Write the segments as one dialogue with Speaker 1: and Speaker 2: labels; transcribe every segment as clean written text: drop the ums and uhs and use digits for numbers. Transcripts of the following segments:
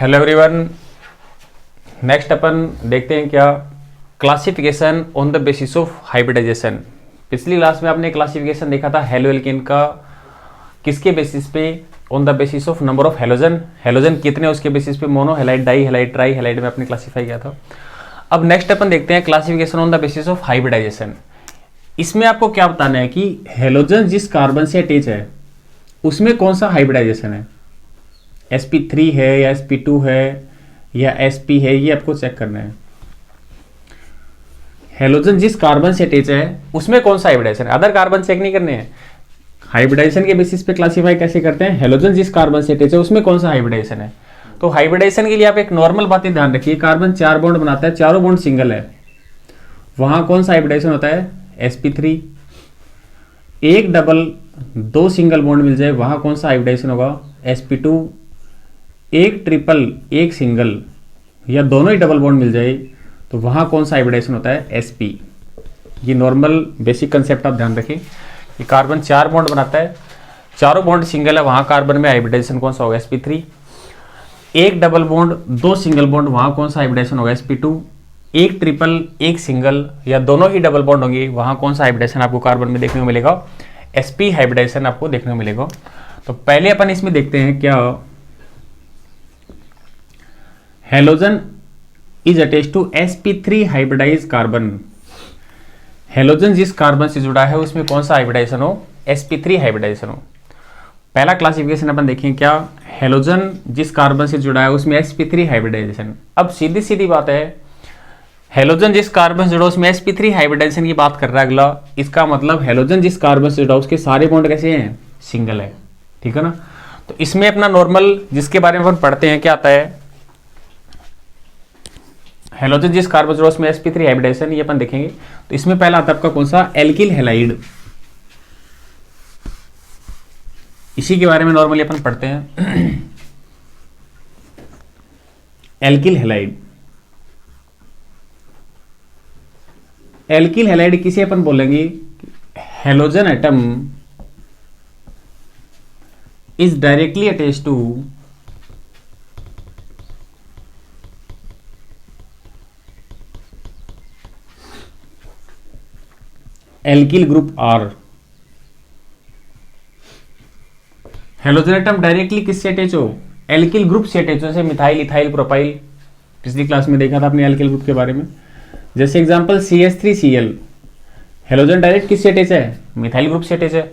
Speaker 1: Hello everyone. Next अपन देखते हैं क्या classification on the basis of hybridization. पिछली क्लास में आपने क्लासिफिकेशन देखा था हेलो एल्केन का, किसके बेसिस पे? On the basis of number of halogen, halogen कितने उसके बेसिस पे mono halide, die halide, try halide में आपने क्लासीफाई किया था। अब नेक्स्ट अपन देखते हैं classification on the basis of hybridization. इसमें आपको क्या बताना है कि हेलोजन जिस कार्बन से अटैच है उसमें कौन सा हाइब्रिडाइजेशन है, sp3 है या sp2 है या sp है, ये आपको चेक करना है। हेलोजन जिस कार्बन से अटैच है उसमें कौन सा हाइब्रिडाइजेशन है, अदर कार्बन चेक नहीं करने हैं। हाइब्रिडाइजेशन के बेसिस पे क्लासिफाई कैसे करते हैं, हेलोजन जिस कार्बन से अटैच है उसमें कौन सा हाइब्रिडाइजेशन है। तो हाइब्रिडाइजेशन के लिए आप एक नॉर्मल बातें ध्यान रखिए, कार्बन 4 बॉन्ड बनाता है, चारों बॉन्ड सिंगल है, वहां कौन सा हाइब्रिडाइजेशन होता है, sp3। एक डबल 2 सिंगल बॉन्ड मिल जाए वहां कौन सा हाइब्रिडाइजेशन होगा, sp2। एक ट्रिपल एक सिंगल या दोनों ही डबल बॉन्ड मिल जाए तो वहां कौन सा हाइब्रिडाइजेशन होता है, sp। ये नॉर्मल बेसिक कंसेप्ट आप ध्यान रखें कि कार्बन 4 बॉन्ड बनाता है, चारों बॉन्ड सिंगल है, वहां कार्बन में हाइब्रिडाइजेशन कौन सा होगा, sp3। एक डबल बॉन्ड 2 सिंगल बॉन्ड वहां कौन सा हाइब्रिडाइजेशन होगा, sp2। एक ट्रिपल एक सिंगल या दोनों ही डबल बॉन्ड होंगे वहां कौन सा हाइब्रिडाइजेशन आपको कार्बन में देखने को मिलेगा, sp हाइब्रिडाइजेशन आपको देखने को मिलेगा। तो पहले अपन इसमें देखते हैं क्या halogen is attached to sp3 hybridize carbon. Halogen जिस कार्बन से जुड़ा है उसमें कौन सा हाइब्रिडाइजेशन हो, sp3 हाइब्रिडाइजेशन हो। पहला क्लासिफिकेशन अपन देखें क्या, हेलोजन जिस कार्बन से जुड़ा है उसमें sp3 हाइब्रिडाइजेशन। अब सीधी सीधी बात है, हेलोजन जिस कार्बन से जुड़ा उसमें sp3 हाइब्रिडाइजेशन की बात कर रहा है अगला, इसका मतलब हेलोजन जिस कार्बन से जुड़ा उसके सारे बॉन्ड कैसे हैं, सिंगल है, ठीक है ना। तो इसमें अपना नॉर्मल जिसके बारे में अपन पढ़ते हैं क्या आता है, हेलोजन जिस कार्बन से जुड़ा उसमें sp3 हाइब्रिडाइजेशन, ये अपन देखेंगे। तो इसमें पहला आता है आपका कौन सा, एल्किल हैलाइड। इसी के बारे में नॉर्मली अपन पढ़ते हैं एल्किल हैलाइड। एल्किल हैलाइड किसे अपन बोलेंगे, halogen atom is directly attached to alkyl group R। Halogen atom directly किससे अटैच हो, एल्किल ग्रुप से अटैच हो, जैसे मिथाइल, इथाइल, प्रोपाइल, पिछली क्लास में देखा था अपने एल्किल ग्रुप के बारे में। जैसे एग्जांपल CH3Cl, हेलोजन डायरेक्ट किससे अटैच है, मिथाइल ग्रुप से अटैच है।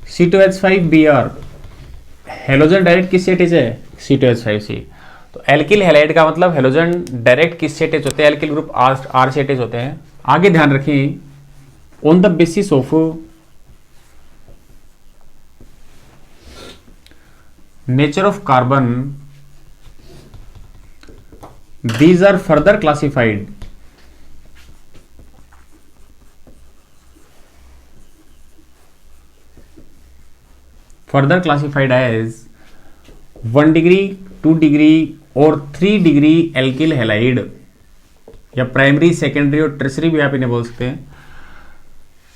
Speaker 1: C2H5Br, हेलोजन डायरेक्ट किससे अटैच है, C2H5C। तो एल्किल हैलाइड का मतलब हेलोजन डायरेक्ट किससे अटैच होते हैं, एल्किल ग्रुप R से अटैच होते हैं। आगे ध्यान रखें, on the basis of nature of carbon these are further classified as 1 degree, 2 degree और 3 डिग्री एल्किल हैलाइड, या प्राइमरी, सेकेंडरी और टर्सरी भी आप इन्हें बोल सकते हैं।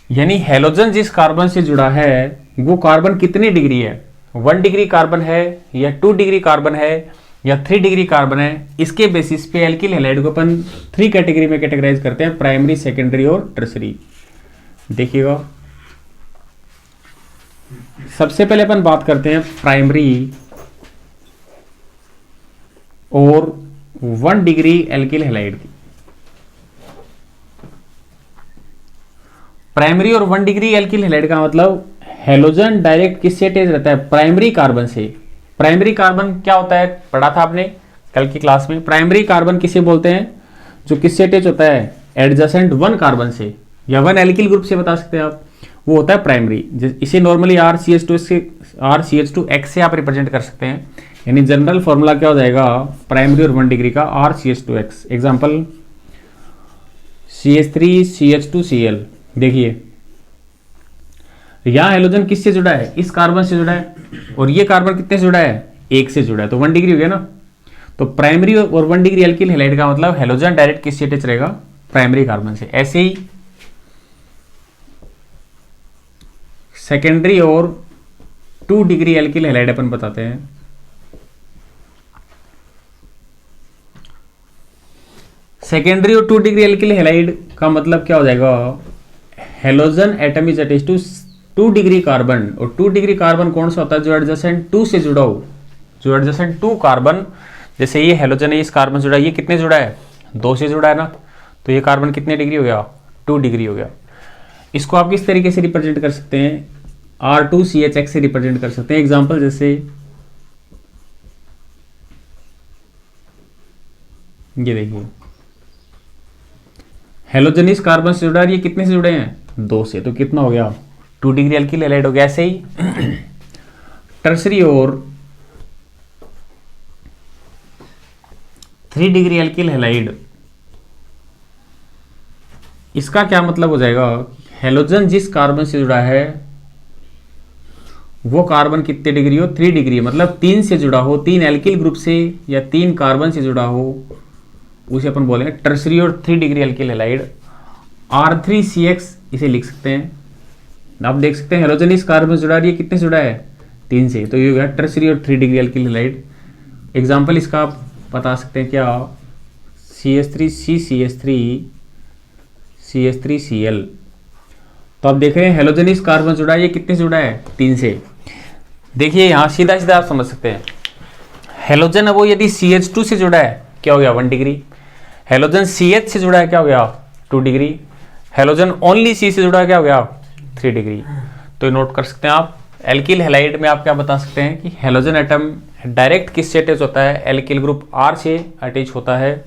Speaker 1: यानी हेलोजन जिस कार्बन से जुड़ा है वो कार्बन कितनी डिग्री है, 1 डिग्री कार्बन है या 2 डिग्री कार्बन है या 3 डिग्री कार्बन है, इसके बेसिस पे एल्किल हैलाइड को अपन 3 कैटेगरी में कैटेगराइज करते हैं, प्राइमरी, सेकेंडरी और टर्सरी। देखिएगा, सबसे पहले अपन बात करते हैं प्राइमरी और 1 डिग्री एल्किल हैलाइड की। प्राइमरी और 1 डिग्री एल्किल हैलाइड का मतलब हेलोजन डायरेक्ट किससे अटैच रहता है, प्राइमरी कार्बन से। प्राइमरी कार्बन क्या होता है, पढ़ा था आपने कल की क्लास में। प्राइमरी कार्बन किसे बोलते हैं, जो किससे अटैच होता है, एडजेसेंट 1 कार्बन से या 1 एल्किल ग्रुप से बता सकते हैं आप, वो होता है प्राइमरी। इसे नॉर्मली RCH2X से आप रिप्रेजेंट कर सकते हैं। यानी जनरल फॉर्मूला क्या हो जाएगा, प्राइमरी और 1 डिग्री का RCH2X। Example CH3CH2Cl। देखिए यहां हेलोजन किससे जुड़ा है, इस कार्बन से जुड़ा है, और ये कार्बन कितने से जुड़ा है, 1 से जुड़ा है, तो 1 डिग्री हो गया ना। तो प्राइमरी और 1 डिग्री एल्किल हैलाइड का मतलब हेलोजन डायरेक्ट किससे अटैच रहेगा, प्राइमरी कार्बन से। ऐसे ही सेकेंडरी और 2 डिग्री एल्किल हैलाइड अपन बताते हैं। सेकेंडरी और 2 डिग्री एल्किल हैलाइड का मतलब क्या हो जाएगा, halogen atom is attached to 2 degree carbon, और 2 डिग्री कार्बन कौन सा होता है, जो एडजेसेंट 2 से जुड़ा हो, जो एडजेसेंट 2 कार्बन, जैसे ये हेलोजन है, इस कार्बन जुड़ा है, ये कितने जुड़ा है, 2 से जुड़ा है ना, तो ये कार्बन कितने डिग्री हो गया, 2 डिग्री हो गया। इसको आप किस तरीके से रिप्रेजेंट कर सकते हैं, R2CH से रिप्रेजेंट कर सकते हैं। एग्जांपल जैसे ये देखिए, हेलोजन इस कार्बन से जुड़ा है, ये कितने से जुड़े हैं, 2 से, तो कितना हो गया, 2 डिग्री एल्किल हैलाइड हो गया। ऐसे ही टर्सरी और 3 डिग्री एल्किल हैलाइड, इसका क्या मतलब हो जाएगा, हेलोजन जिस कार्बन से जुड़ा है वो कार्बन कितने डिग्री हो, 3 डिग्री, मतलब 3 से जुड़ा हो, 3 एल्किल ग्रुप से या 3 कार्बन से जुड़ा हो, उसे अपन बोलेंगे टर्सरी और 3 डिग्री एल्किल हैलाइड। R3CX इसे लिख सकते हैं। आप देख सकते हैं हेलोजन इस कार्बन से जुड़ा है, ये कितने से जुड़ा है, 3 से, तो ये हो गया टर्सरी और 3 डिग्री एल्किल हैलाइड। एग्जाम्पल इसका आप बता सकते हैं क्या, CH3CCH3CH3Cl। तो आप देख रहे हैं हेलोजन इस कार्बन जुड़ा है, ये कितने से जुड़ा है, 3 से। देखिए यहाँ सीधा सीधा आप समझ सकते हैं, हेलोजन है वो यदि CH2 से जुड़ा है क्या हो गया, 1 डिग्री, हेलोजन CH से जुड़ा है क्या हो गया, 2 डिग्री, हेलोजन ओनली C से जुड़ा है क्या हो गया, 3 डिग्री। तो नोट कर सकते हैं आप। एल्किल हैलाइड में आप क्या बता सकते हैं कि हेलोजन एटम डायरेक्ट किस से अटैच होता है, एल्किल ग्रुप R से अटैच होता है,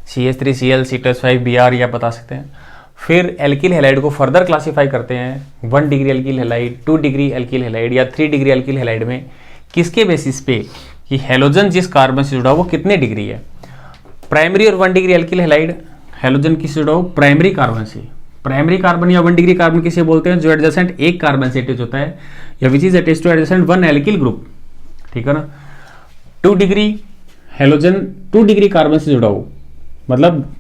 Speaker 1: CH3Cl C+5Br या बता सकते हैं। फिर एल्किल हैलाइड को फर्दर क्लासीफाई करते हैं 1 degree alkyl halide, 2 degree alkyl halide या 3 डिग्री एल्किल हैलाइड में, किसके बेसिस पे कि हेलोजन जिस कार्बन से जुड़ा वो कितने डिग्री है। प्राइमरी और 1 डिग्री एल्किल हैलाइड, हेलोजन किससे जुड़ा हो, प्राइमरी कार्बन से। प्राइमरी कार्बन या 1 डिग्री कार्बन किसे बोलते हैं, जो एडजेसेंट एक कार्बन से अटैच होता है या which is attached two adjacent 1 alkyl group, ठीक है ना। 2 डिग्री हेलोजन 2 डिग्री कार्बन से जुड़ा हो, मतलब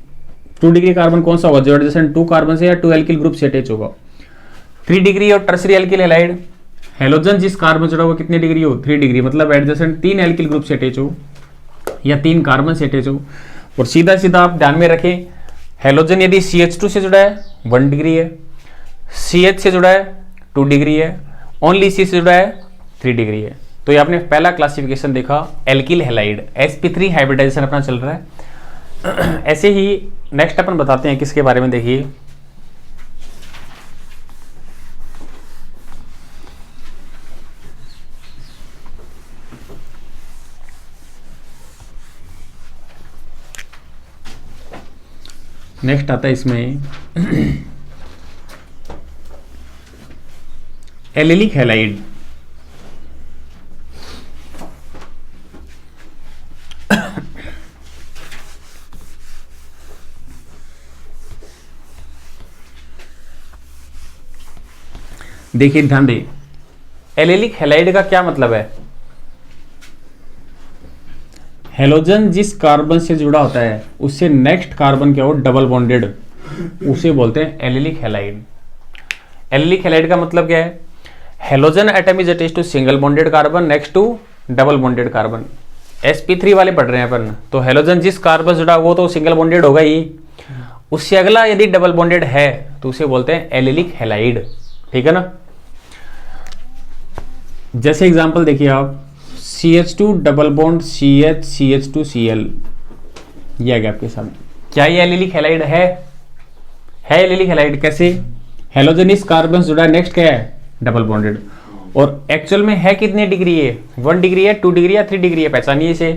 Speaker 1: 2 डिग्री कार्बन कौन सा होगा, जो एडजेसेंट 2 कार्बन से या 2 एल्किल ग्रुप से अटैच होगा। 3 डिग्री और टर्सरी एल्किल हैलाइड, हेलोजन जिस कार्बन से जुड़ा हो कितने डिग्री हो, 3 डिग्री, मतलब एडजेसेंट 3 एल्किल ग्रुप से अटैच हो या 3 कार्बन से अटैच हो। और सीधा सीधा आप ध्यान में रखें, हेलोजन यदि CH2 से जुड़ा है 1 डिग्री है, CH से जुड़ा है 2 डिग्री है, ओनली C से जुड़ा है 3 डिग्री है। तो ये आपने पहला क्लासिफिकेशन देखा एल्किल हैलाइड, sp3 हाइब्रिडाइजेशन अपना चल रहा है। ऐसे ही नेक्स्ट अपन बताते हैं किसके बारे में, देखिए नेक्स्ट आता है इसमें एलिलिक हैलाइड। देखिए ध्यान दे, एलिलिक हैलाइड का क्या मतलब है, हेलोजन जिस कार्बन से जुड़ा होता है उससे नेक्स्ट कार्बन क्या हो, डबल बॉन्डेड, उसे बोलते हैं एलिलिक हैलाइड। एलिलिक हैलाइड का मतलब क्या है, halogen atom is attached to single bonded carbon next to double bonded carbon. sp3 वाले पढ़ रहे हैं अपन, तो हेलोजन जिस कार्बन से जुड़ा वो तो सिंगल बॉन्डेड होगा ही, उससे अगला यदि डबल बॉन्डेड है तो उसे बोलते हैं एलिलिक हैलाइड, ठीक है ना। जैसे एग्जांपल देखिए आप, CH2 double bond CH CH2Cl, ये आ गया आपके सामने। क्या ये एलिलिक हैलाइड है एलिलिक हैलाइड। कैसे, हेलोजन इस कार्बन से जुड़ा है, नेक्स्ट क्या है, डबल बॉन्डेड, और एक्चुअल में है कितने डिग्री है, 1 डिग्री है, 2 डिग्री या 3 डिग्री है, पहचानिए इसे।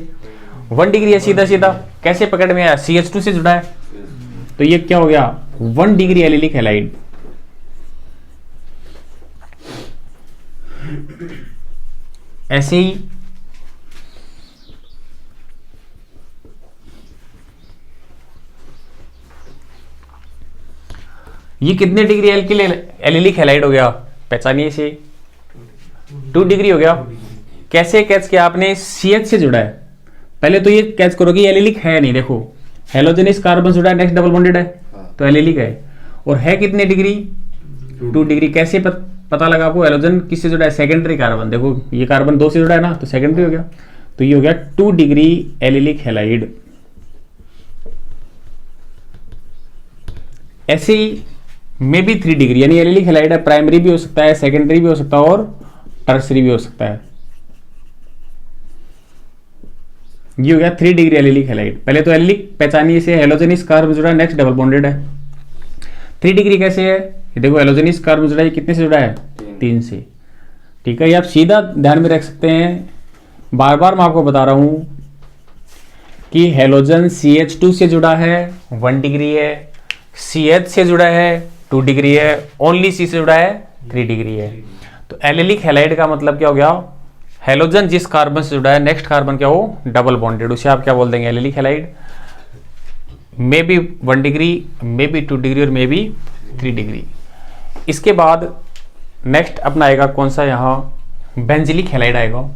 Speaker 1: 1 डिग्री है, सीधा सीधा कैसे पकड़ में आया, CH2 से जुड़ा है, तो ये क्या हो गया, 1 डिग्री एलिलिक हैलाइड। ऐसे ही ये कितने डिग्री एलिलिक हैलाइड हो गया, पहचानिए इसे, 2 डिग्री हो गया। कैसे कैच किया आपने, CH से जुड़ा है, पहले तो ये कैच करो कि एलिलिक है नहीं, देखो हेलोजन इस कार्बन से जुड़ा है, नेक्स्ट डबल बॉन्डेड है, तो एलिलिक है, और है कितने डिग्री, 2 डिग्री। कैसे पता लगा आपको, हेलोजन किससे जुड़ा है, सेकेंडरी कार्बन, देखो ये कार्बन 2 से जुड़ा है ना, तो सेकेंडरी हो गया, तो ये हो गया 2 डिग्री एलिलिक हैलाइड। ऐसे ही में भी 3 डिग्री, यानी एलिलिक हैलाइड है, प्राइमरी भी हो सकता है, सेकेंडरी भी हो सकता है और टर्सरी भी हो सकता है। ये हो गया 3 डिग्री एलिलिक हैलाइड। पहले तो एलिलिक पहचानिए, से हेलोजेनिस कार्बन जुड़ा है, नेक्स्ट डबल बॉन्डेड है। 3 डिग्री कैसे है, ये देखो हेलोजेनिस कार्बन जुड़ा है, कितने से जुड़ा है, 3 से। ठीक है, ये आप सीधा ध्यान में रख सकते हैं। बार बार मैं आपको बता रहा हूं कि हेलोजन CH2 से जुड़ा है 1 डिग्री है, CH से जुड़ा है 2 डिग्री है, ओनली C से जुड़ा है 3 डिग्री है। तो एलिलिक हैलाइड का मतलब क्या हो गया, हेलोजन जिस कार्बन से जुड़ा है नेक्स्ट कार्बन क्या हो, डबल बॉन्डेड, उसे आप क्या बोल देंगे, allylic halide. May be 1 degree, may be 2 degree और मे बी 3 डिग्री। इसके बाद नेक्स्ट अपना आएगा कौन सा, यहां बेंजिलिक हैलाइड आएगा।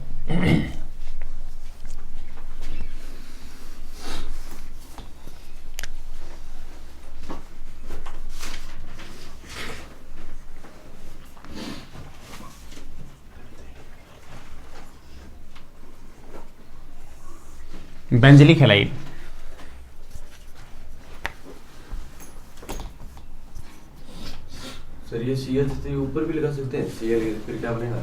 Speaker 1: बेंजिलिक हैलाइड
Speaker 2: सर ये CH से ऊपर भी लगा सकते हैं, Cl फिर क्या बनेगा?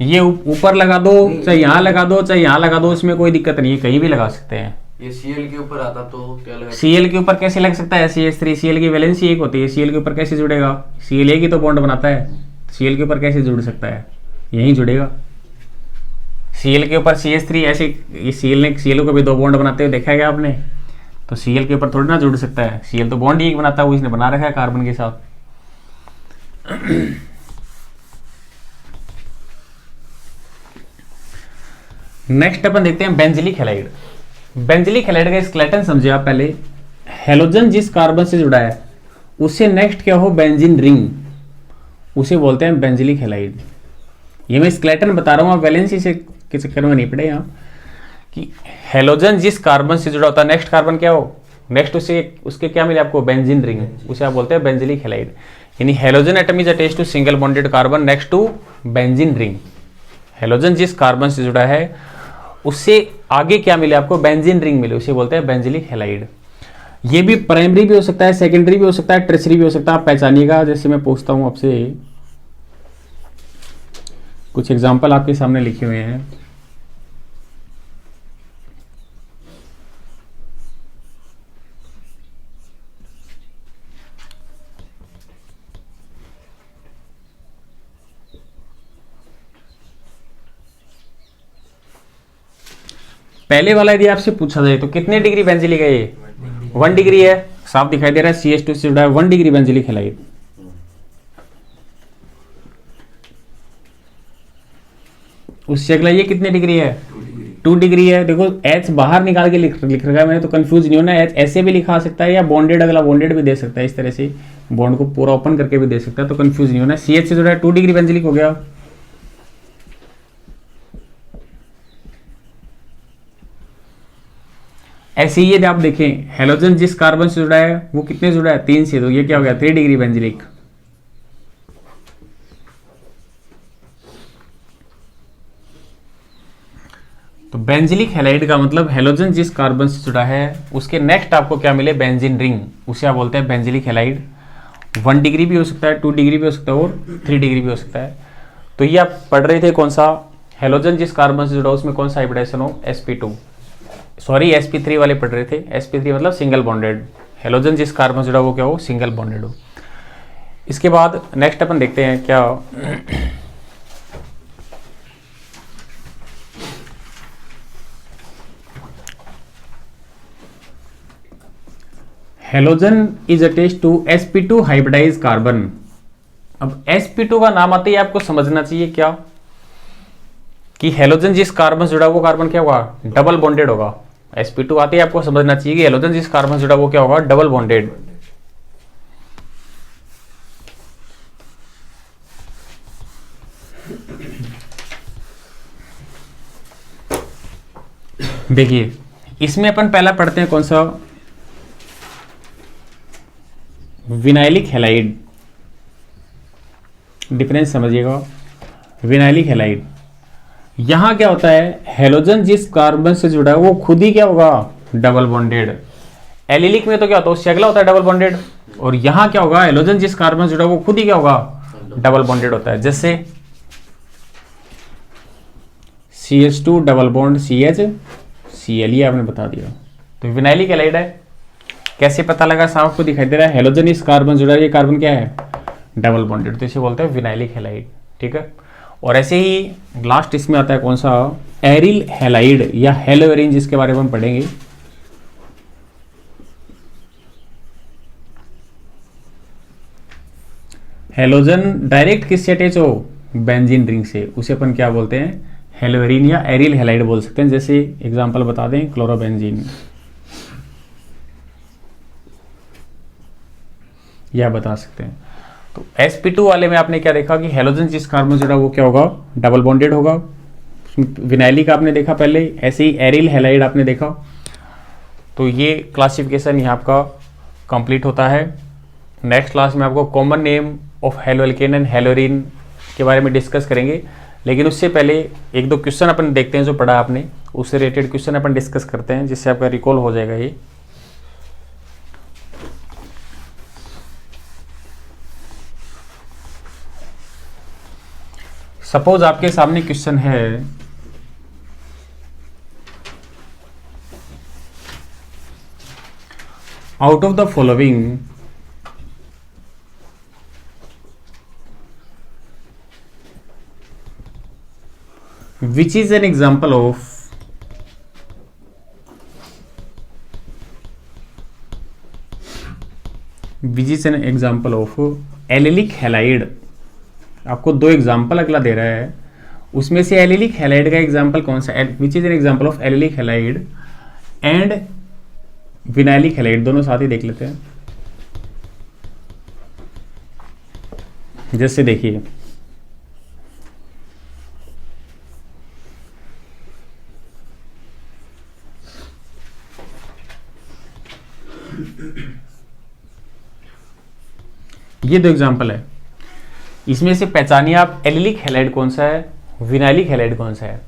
Speaker 1: ये ऊपर लगा दो, चाहे यहाँ लगा दो, चाहे यहाँ लगा दो, इसमें कोई दिक्कत नहीं है, कहीं भी लगा सकते हैं।
Speaker 2: ये Cl के ऊपर आता तो क्या लगा?
Speaker 1: Cl के ऊपर कैसे लग सकता है, CH3, Cl की वैलेंसी एक होती है, Cl के ऊपर कैसे जुड़ेगा, Cl एक ही तो बॉन्ड बनाता है, Cl के ऊपर कैसे जुड़ सकता है, यहीं जुड़ेगा। Cl के ऊपर CH3 ऐसे, ये Cl को भी 2 बॉन्ड बनाते हुए देखा है क्या आपने, तो Cl के ऊपर थोड़ी ना जुड़ सकता है, Cl तो बॉन्ड ही एक बनाता है, वो इसने बना रखा है कार्बन के साथ। नेक्स्ट अपन देखते हैं बेंजिलिक हैलाइड। बेंजिलिक हैलाइड का स्केलेटन समझे आप पहले। हेलोजन जिस कार्बन से जुड़ा है उससे नेक्स्ट क्या हो, बेंजीन रिंग, उसे बोलते हैं बेंजिलिक हैलाइड। ये मैं स्केलेटन बता रहा हूँ, आप वैलेंसी से के चक्कर में नहीं पड़े यहाँ, कि हेलोजन जिस कार्बन से जुड़ा होता है नेक्स्ट कार्बन क्या हो, नेक्स्ट उसके क्या मिले आपको, बेंजीन रिंग, उसे आप बोलते हैं बेंजिलिक हैलाइड। यानी halogen atom is attached to single bonded carbon next to benzene ring. Halogen जिस कार्बन से जुड़ा है उससे आगे क्या मिले आपको, बेंजीन रिंग मिले, उसे बोलते हैं बेंजिलिक हैलाइड। ये भी प्राइमरी भी हो सकता है, सेकेंडरी भी हो सकता है, टर्सरी भी हो सकता है, आप पहचानिएगा। जैसे मैं पूछता हूं आपसे, कुछ एग्जांपल आपके सामने लिखे हुए हैं। पहले वाला यदि आपसे पूछा जाए तो कितने डिग्री बेंजिलिक है, ये 1 डिग्री है, साफ दिखाई दे रहा है, CH2 से जुड़ा है, 1 डिग्री बेंजिलिक हैलाइड। उससे अगला ये कितने डिग्री है, 2 डिग्री है। देखो H बाहर निकाल के लिख रखा है मैंने, तो कंफ्यूज नहीं होना, H ऐसे भी लिखा सकता है या बॉन्डेड, अगला बॉन्डेड भी दे सकता है, इस तरह से बॉन्ड को पूरा ओपन करके भी दे सकता है, तो कंफ्यूज नहीं होना। CH से जुड़ा है, 2 डिग्री बेंजिलिक हो गया। ऐसे ही यदि आप देखें, हेलोजन जिस कार्बन से जुड़ा है वो कितने जुड़ा है, 3 से, तो ये क्या हो गया, 3 डिग्री बेंजिलिक। तो बेंजिलिक हैलाइड का मतलब हेलोजन जिस कार्बन से जुड़ा है उसके नेक्स्ट आपको क्या मिले, बेंजीन रिंग, उसे आप बोलते हैं बेंजिलिक हैलाइड। 1 डिग्री भी हो सकता है, 2 डिग्री भी हो सकता है और 3 डिग्री भी हो सकता है। तो ये आप पढ़ रहे थे कौन सा, हेलोजन जिस कार्बन से जुड़ा उसमें कौन सा हाइब्रिडाइजेशन हो, sp2, सॉरी sp3 वाले पढ़ रहे थे। sp3 मतलब सिंगल बॉन्डेड, हेलोजन जिस कार्बन से जुड़ा वो क्या हो, सिंगल बॉन्डेड हो। इसके बाद नेक्स्ट अपन देखते हैं क्या, halogen is attached to sp2 hybridize carbon. अब sp2 का नाम आते ही आपको समझना चाहिए क्या, कि हेलोजन जिस कार्बन से जुड़ा वो कार्बन क्या होगा, डबल बॉन्डेड होगा। sp2 आते ही आपको समझना चाहिए कि हेलोजन जिस कार्बन से जुड़ा वो क्या होगा, डबल बॉन्डेड। देखिए इसमें अपन पहला पढ़ते हैं कौन सा, विनाइलिक हैलाइड। डिफरेंस समझिएगा, विनाइलिक हैलाइड, यहां क्या होता है, हेलोजन जिस कार्बन से जुड़ा है वो खुद ही क्या होगा, डबल बॉन्डेड। एलिलिक में तो क्या होता है, उससे अगला होता है डबल बॉन्डेड, और यहाँ क्या होगा, हेलोजन जिस कार्बन से जुड़ा वो खुद ही क्या होगा, डबल बॉन्डेड होता है। जैसे CH2 double bond CH Cl, ये आपने बता दिया। तो विनाइलिक हैलाइड है। कैसे पता लगा, साफ आपको दिखाई दे रहा है, हेलोजन इस कार्बन जुड़ा है, ये कार्बन क्या है, डबल बॉन्डेड, तो इसे बोलते हैं विनाइलिक हैलाइड। ठीक है। और ऐसे ही लास्ट इसमें आता है कौन सा, एरिल हैलाइड या हेलोवेरिन, जिसके बारे में हम पढ़ेंगे। हेलोजन डायरेक्ट किससे अटैच हो, बेंजीन रिंग से, उसे अपन क्या बोलते हैं, हेलोवेरिन या एरिल हैलाइड बोल सकते हैं। जैसे एग्जांपल बता दें, क्लोरोबेंजीन, यह बता सकते हैं। तो sp2 वाले में आपने क्या देखा कि हेलोजन जिस कार्बन से जुड़ा वो क्या होगा, डबल बॉन्डेड होगा। विनाइलिक आपने देखा पहले, ऐसे ही एरिल हैलाइड आपने देखा। तो ये क्लासिफिकेशन यहाँ आपका कंप्लीट होता है। नेक्स्ट क्लास में आपको common name of haloalkane and haloarene के बारे में डिस्कस करेंगे, लेकिन उससे पहले एक दो क्वेश्चन अपन देखते हैं जो पढ़ा आपने, उससे रिलेटेड क्वेश्चन अपन डिस्कस करते हैं, जिससे आपका रिकॉल हो जाएगा ये। सपोज आपके सामने क्वेश्चन है, out of the following which is an example of allylic halide. आपको दो एग्जाम्पल अगला दे रहा है, उसमें से एलिलिक हैलाइड का एग्जाम्पल कौन सा, which is an example of allylic halide and vinylic halide, दोनों साथ ही देख लेते हैं। जैसे देखिए, ये दो एग्जाम्पल है, इसमें से पहचानिए आप एलिलिक हैलाइड कौन सा है, विनाइलिक हैलाइड कौन सा है।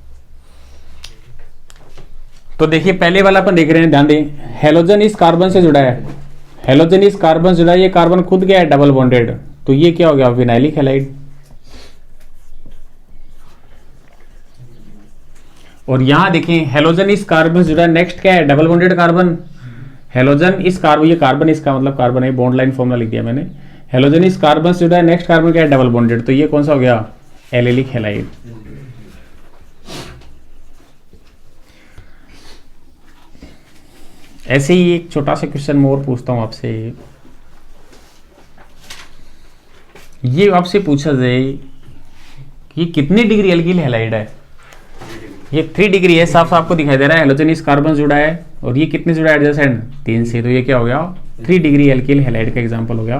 Speaker 1: तो देखिए पहले वाला अपन देख रहे हैं, ध्यान दें, हेलोजन इस कार्बन से जुड़ा है, हेलोजन इस कार्बन से जुड़ा है, ये कार्बन खुद क्या है, डबल बॉन्डेड, तो ये क्या हो गया, विनाइलिक हैलाइड। और यहां देखें, हेलोजन इस कार्बन से जुड़ा है, नेक्स्ट क्या है, डबल बॉन्डेड कार्बन, हेलोजन इस कार्बन, ये कार्बन इसका मतलब कार्बन है, बॉन्ड लाइन फॉर्मूला लिख दिया मैंने, हेलोजन इस कार्बन से जुड़ा है, नेक्स्ट कार्बन क्या है, डबल बॉन्डेड, तो ये कौन सा हो गया, एलिलिक हैलाइड। ऐसे ही एक छोटा सा क्वेश्चन मैं और पूछता हूं आपसे, ये आपसे पूछा जाए कि कितनी डिग्री एल्किल हैलाइड है, ये 3 डिग्री है, साफ आपको दिखाई दे रहा है, हेलोजन इस कार्बन जुड़ा है और ये कितने जुड़ा है एडजेसेंट, 3 से, तो ये क्या हो गया, 3 डिग्री एल्किल हैलाइड का एग्जांपल हो गया।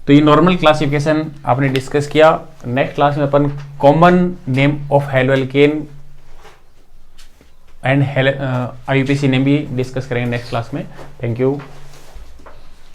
Speaker 1: तो ये नॉर्मल क्लासिफिकेशन आपने डिस्कस किया। नेक्स्ट क्लास में अपन common name of haloalkane and IUPAC name भी डिस्कस करेंगे नेक्स्ट क्लास में। Thank you.